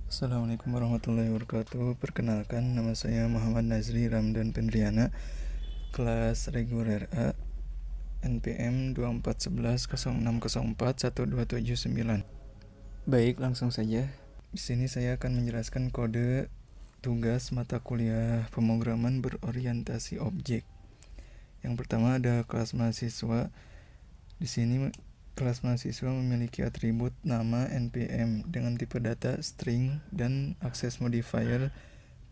Assalamualaikum warahmatullahi wabarakatuh. Perkenalkan, nama saya Muhammad Nazri Ramdan Pendriana, kelas reguler A, NPM 241106041279. Baik, langsung saja. Di sini saya akan menjelaskan kode tugas mata kuliah pemrograman berorientasi objek. Yang pertama ada kelas mahasiswa. Di sini kelas mahasiswa memiliki atribut nama NPM dengan tipe data string dan access modifier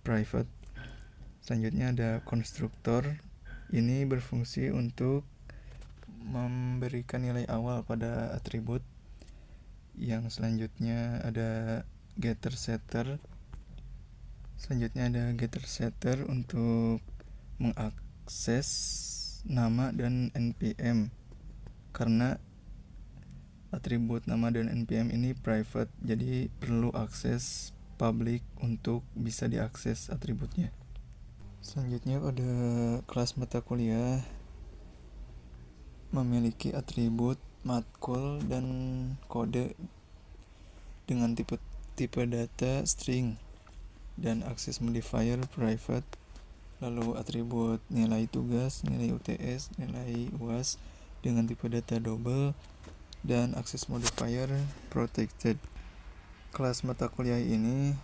private. Selanjutnya ada konstruktor. Ini berfungsi untuk memberikan nilai awal pada atribut. Yang selanjutnya ada getter setter. Selanjutnya ada getter setter untuk mengakses nama dan NPM. Karena atribut nama dan NPM ini private, jadi perlu akses public untuk bisa diakses atributnya. Selanjutnya pada kelas mata kuliah memiliki atribut matkul dan kode dengan tipe data string dan access modifier private. Lalu atribut nilai tugas, nilai UTS, nilai UAS dengan tipe data double dan access modifier protected. Kelas mata kuliah ini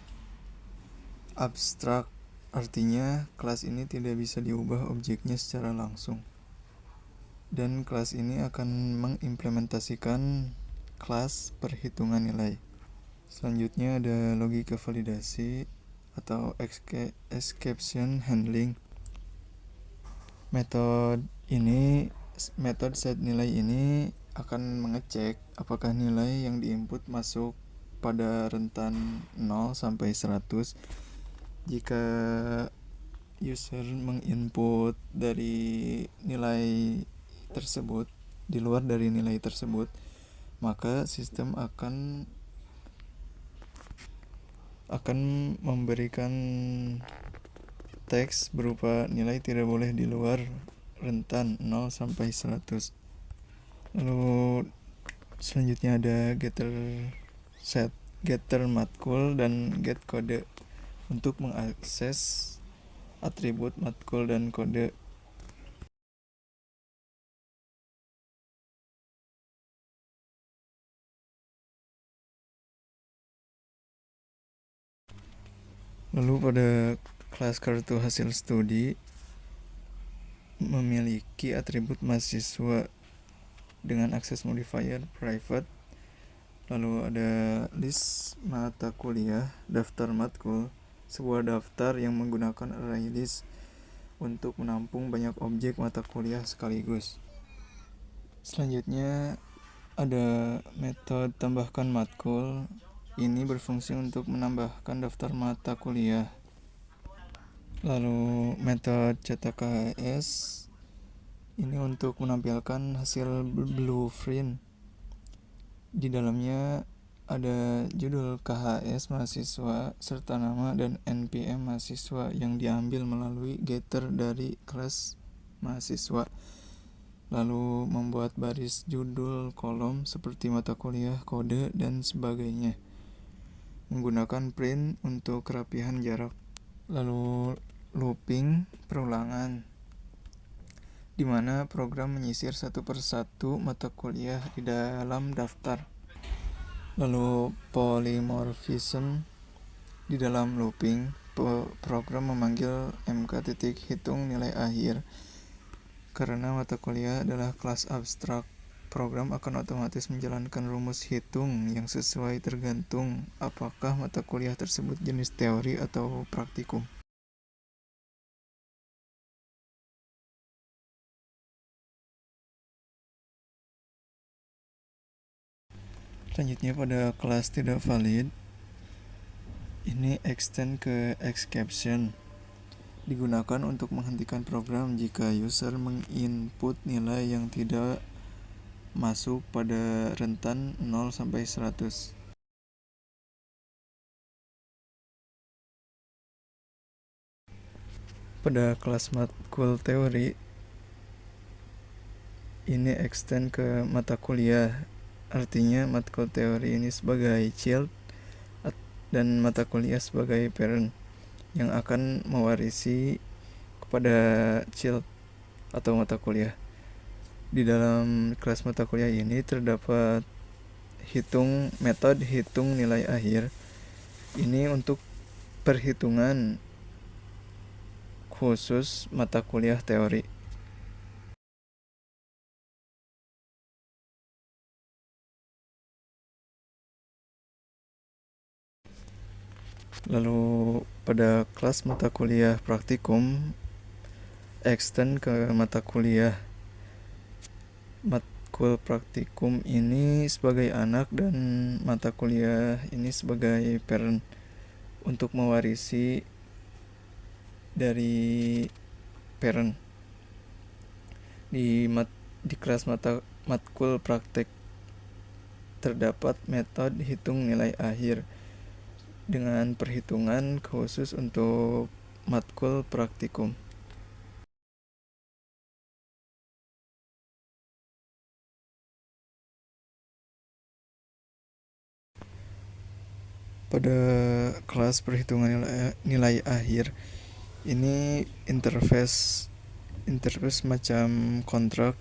abstrak, artinya kelas ini tidak bisa diubah objeknya secara langsung. Dan kelas ini akan mengimplementasikan kelas perhitungan nilai. Selanjutnya ada logika validasi atau exception handling. Metode set nilai ini akan mengecek apakah nilai yang diinput masuk pada rentan 0 sampai 100. Jika user menginput dari nilai tersebut, di luar dari nilai tersebut, maka sistem akan memberikan teks berupa nilai tidak boleh di luar rentan 0 sampai 100. Lalu selanjutnya ada getter matkul dan get kode untuk mengakses atribut matkul dan kode. Lalu pada kelas kartu hasil studi memiliki atribut mahasiswa dengan access modifier private. Lalu ada list mata kuliah, daftar matkul, sebuah daftar yang menggunakan array list untuk menampung banyak objek mata kuliah sekaligus. Selanjutnya ada metode tambahkan matkul. Ini berfungsi untuk menambahkan daftar mata kuliah. Lalu metode cetak KHS ini untuk menampilkan hasil blueprint. Di dalamnya ada judul KHS mahasiswa serta nama dan NPM mahasiswa yang diambil melalui getter dari kelas mahasiswa. Lalu membuat baris judul kolom seperti mata kuliah, kode, dan sebagainya. Menggunakan print untuk kerapihan jarak. Lalu looping perulangan, di mana program menyisir satu persatu mata kuliah di dalam daftar. Lalu polymorphism, di dalam looping program memanggil mk.hitung nilai akhir. Karena mata kuliah adalah kelas abstrak, program akan otomatis menjalankan rumus hitung yang sesuai tergantung apakah mata kuliah tersebut jenis teori atau praktikum. Selanjutnya pada kelas tidak valid, ini extend ke exception. Digunakan untuk menghentikan program jika user menginput nilai yang tidak masuk pada rentan 0 sampai 100. Pada kelas matkul teori, ini extend ke mata kuliah. Artinya matkul teori ini sebagai child dan mata kuliah sebagai parent yang akan mewarisi kepada child atau mata kuliah. Di dalam kelas mata kuliah ini terdapat metode hitung nilai akhir. Ini untuk perhitungan khusus mata kuliah teori. Lalu pada kelas mata kuliah praktikum, extend ke mata kuliah matkul praktikum ini sebagai anak dan mata kuliah ini sebagai parent untuk mewarisi dari parent. Di kelas matkul praktek terdapat metode hitung nilai akhir dengan perhitungan khusus untuk matkul praktikum. Pada kelas perhitungan nilai akhir ini interface macam kontrak.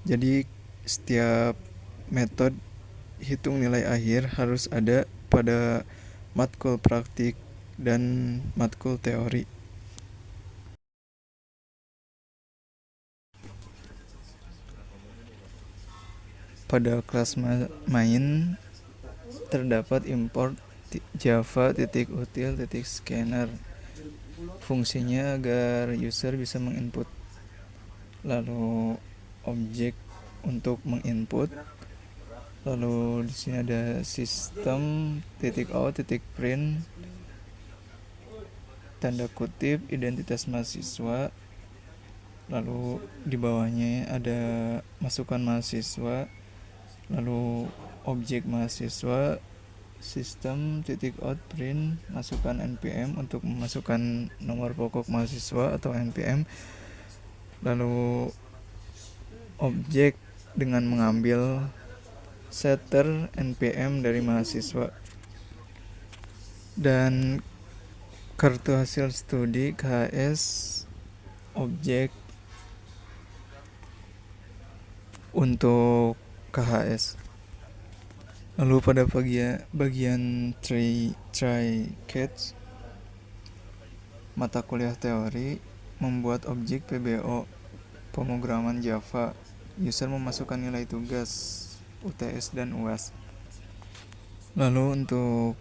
Jadi setiap metode hitung nilai akhir harus ada pada matkul praktik dan matkul teori. Pada kelas main terdapat import java.util.scanner. Fungsinya agar user bisa menginput, lalu objek untuk menginput, lalu di sini ada system.out.print tanda kutip identitas mahasiswa, lalu di bawahnya ada masukan mahasiswa, lalu objek mahasiswa, system.out.print masukkan npm untuk memasukkan nomor pokok mahasiswa atau npm, lalu objek dengan mengambil setter npm dari mahasiswa, dan kartu hasil studi KHS objek untuk KHS. Lalu pada bagian try catch mata kuliah teori membuat objek PBO pemrograman Java. User memasukkan nilai tugas UTS dan UAS. Lalu untuk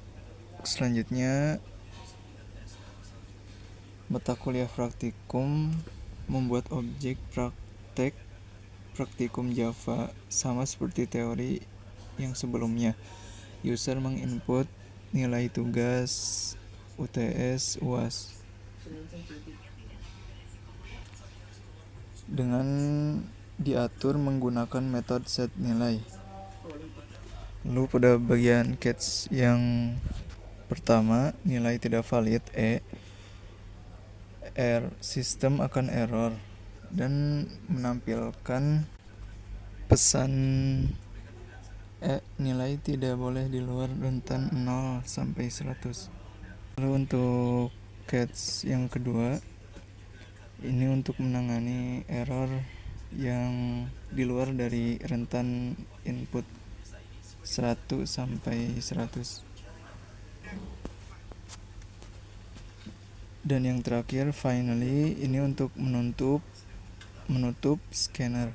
selanjutnya mata kuliah praktikum membuat objek praktikum Java sama seperti teori yang sebelumnya. User menginput nilai tugas UTS UAS dengan diatur menggunakan metode set nilai. Lalu pada bagian catch yang pertama, nilai tidak valid sistem akan error dan menampilkan pesan nilai tidak boleh di luar rentan 0 sampai 100. Lalu untuk catch yang kedua, ini untuk menangani error yang di luar dari rentan input 1 sampai 100. Dan yang terakhir, finally, ini untuk menutup scanner.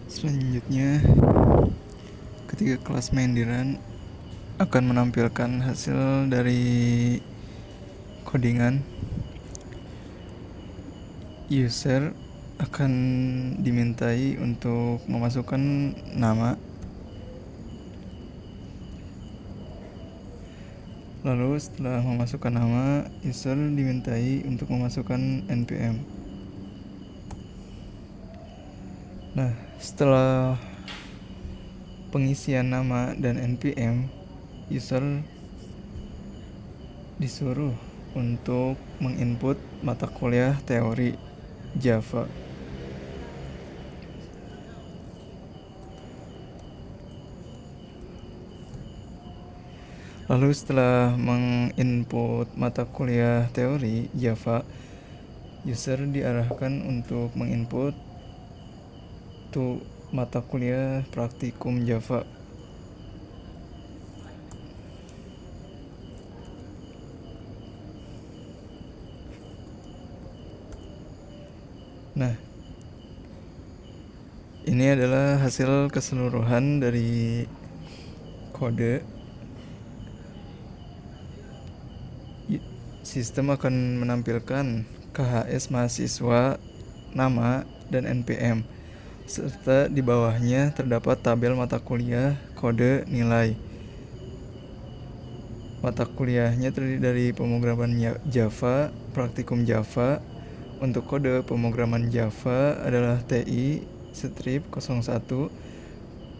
Selanjutnya, ketika kelas main run akan menampilkan hasil dari codingan. User akan dimintai untuk memasukkan nama, lalu setelah memasukkan nama, user dimintai untuk memasukkan npm. Nah, setelah pengisian nama dan npm, user disuruh untuk menginput mata kuliah teori Java. Lalu setelah menginput mata kuliah teori Java, user diarahkan untuk menginput mata kuliah praktikum Java. Nah, ini adalah hasil keseluruhan dari kode. Sistem akan menampilkan KHS mahasiswa, nama, dan NPM, serta di bawahnya terdapat tabel mata kuliah, kode, nilai. Mata kuliahnya terdiri dari pemrograman Java, praktikum Java. Untuk kode pemrograman Java adalah TI strip 01.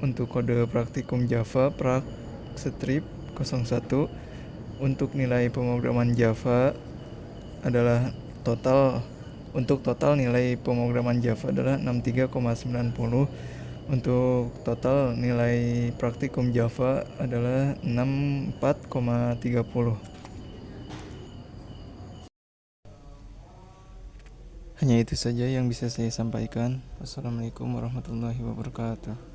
Untuk kode praktikum Java prak strip 01. Untuk nilai pemrograman Java adalah total. Untuk total nilai pemrograman Java adalah 63,90. Untuk total nilai praktikum Java adalah 64,30. Hanya itu saja yang bisa saya sampaikan. Wassalamualaikum warahmatullahi wabarakatuh.